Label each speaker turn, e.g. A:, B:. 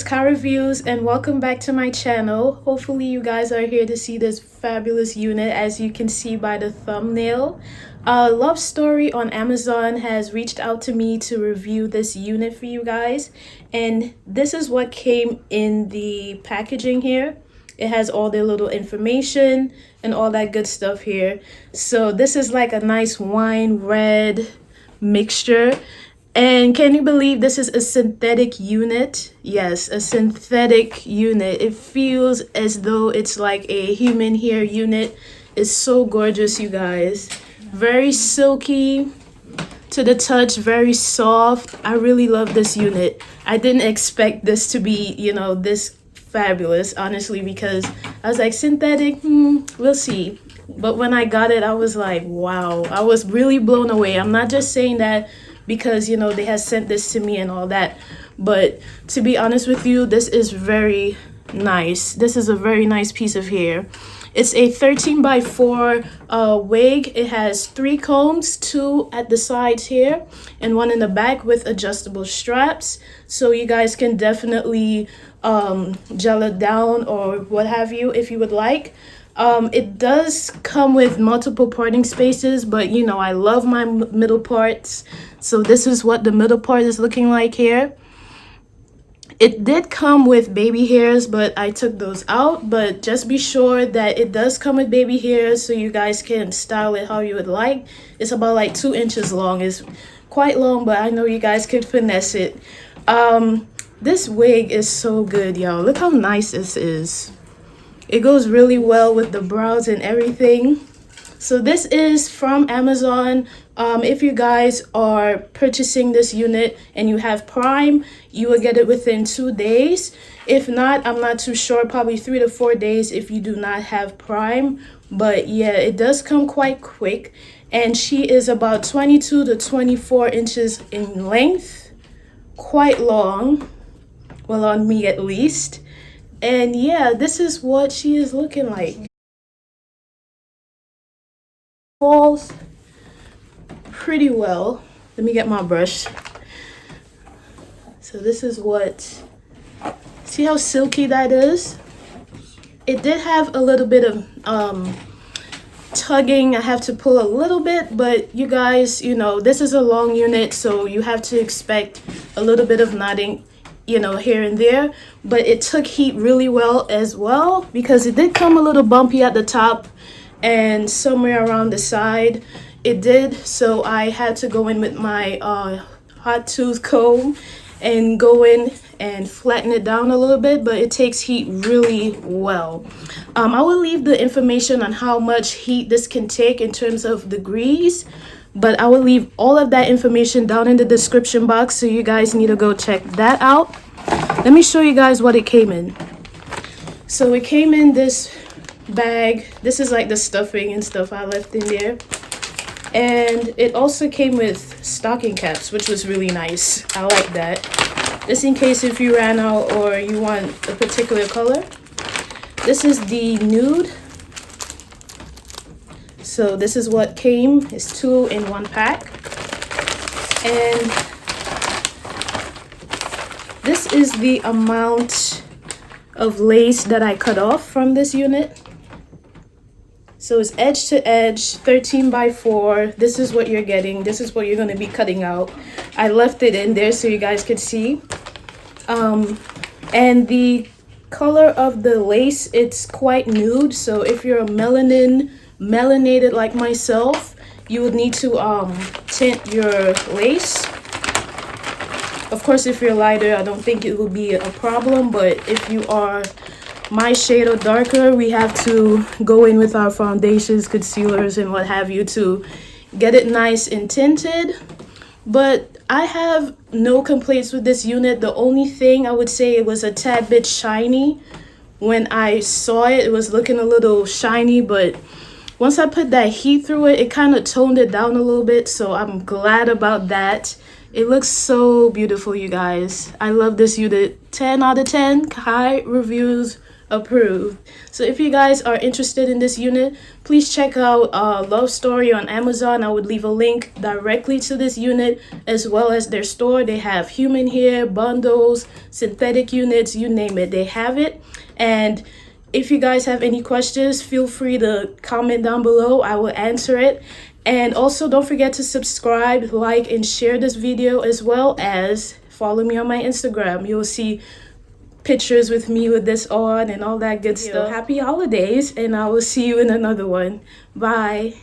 A: KyReviews and welcome back to my channel. Hopefully you guys are here to see this fabulous unit. As you can see by the thumbnail, Lovestory on Amazon has reached out to me to review this unit for you guys, and this is what came in the packaging here. It has all the little information and all that good stuff here. So this is like a nice wine red mixture. And can you believe this is a synthetic unit? Yes, a synthetic unit. It feels as though it's like a human hair unit. It's so gorgeous, you guys. Very silky to the touch, very soft. I really love this unit. I didn't expect this to be, this fabulous, honestly, because I was like, synthetic, we'll see. But when I got it, I was like, wow. I was really blown away. I'm not just saying that because they had sent this to me and all that, but to be honest with you, this is very nice. This is a very nice piece of hair. It's a 13x4 wig. It has 3 combs, 2 at the sides here and 1 in the back with adjustable straps, so you guys can definitely gel it down or what have you if you would like. It does come with multiple parting spaces, but I love my middle parts. So this is what the middle part is looking like here. It did come with baby hairs, but I took those out. But just be sure that it does come with baby hairs so you guys can style it how you would like. It's about like 2 inches long. It's quite long, but I know you guys could finesse it. This wig is so good, y'all. Look how nice this is. It goes really well with the brows and everything. So this is from Amazon. If you guys are purchasing this unit and you have Prime, you will get it within 2 days. If not, I'm not too sure, probably 3 to 4 days if you do not have Prime. But yeah, it does come quite quick. And she is about 22 to 24 inches in length. Quite long. Well, on me at least. And yeah, this is what she is looking like. Falls pretty well. Let me get my brush. So this is what, see how silky that is? It did have a little bit of tugging. I have to pull a little bit, but you guys, this is a long unit, so you have to expect a little bit of knotting, here and there. But it took heat really well as well, because it did come a little bumpy at the top and somewhere around the side it did. So I had to go in with my hot tooth comb and go in and flatten it down a little bit, but it takes heat really well. I will leave the information on how much heat this can take in terms of degrees, but I will leave all of that information down in the description box, so you guys need to go check that out. Let me show you guys what it came in. So it came in this bag. This is like the stuffing and stuff I left in there. And it also came with stocking caps, which was really nice. I like that. Just in case if you ran out or you want a particular color. This is the nude. So this is what came. It's 2 in 1 pack. And this is the amount of lace that I cut off from this unit. So it's edge to edge, 13x4. This is what you're getting. This is what you're going to be cutting out. I left it in there so you guys could see. And the color of the lace, it's quite nude. So if you're a melanated like myself, you would need to tint your lace. Of course, if you're lighter, I don't think it will be a problem. But if you are my shade or darker, we have to go in with our foundations, concealers, and what have you to get it nice and tinted. But I have no complaints with this unit. The only thing I would say, it was a tad bit shiny. When I saw it, it was looking a little shiny, but once I put that heat through it, it kind of toned it down a little bit. So I'm glad about that. It looks so beautiful, you guys. I love this unit. 10 out of 10. KyReviews approved. So if you guys are interested in this unit, please check out Lovestory on Amazon. I would leave a link directly to this unit as well as their store. They have human hair, bundles, synthetic units, you name it. They have it. And if you guys have any questions, feel free to comment down below. I will answer it. And also don't forget to subscribe, like, and share this video, as well as follow me on my Instagram. You'll see pictures with me with this on and all that good stuff. Happy holidays, and I will see you in another one. Bye.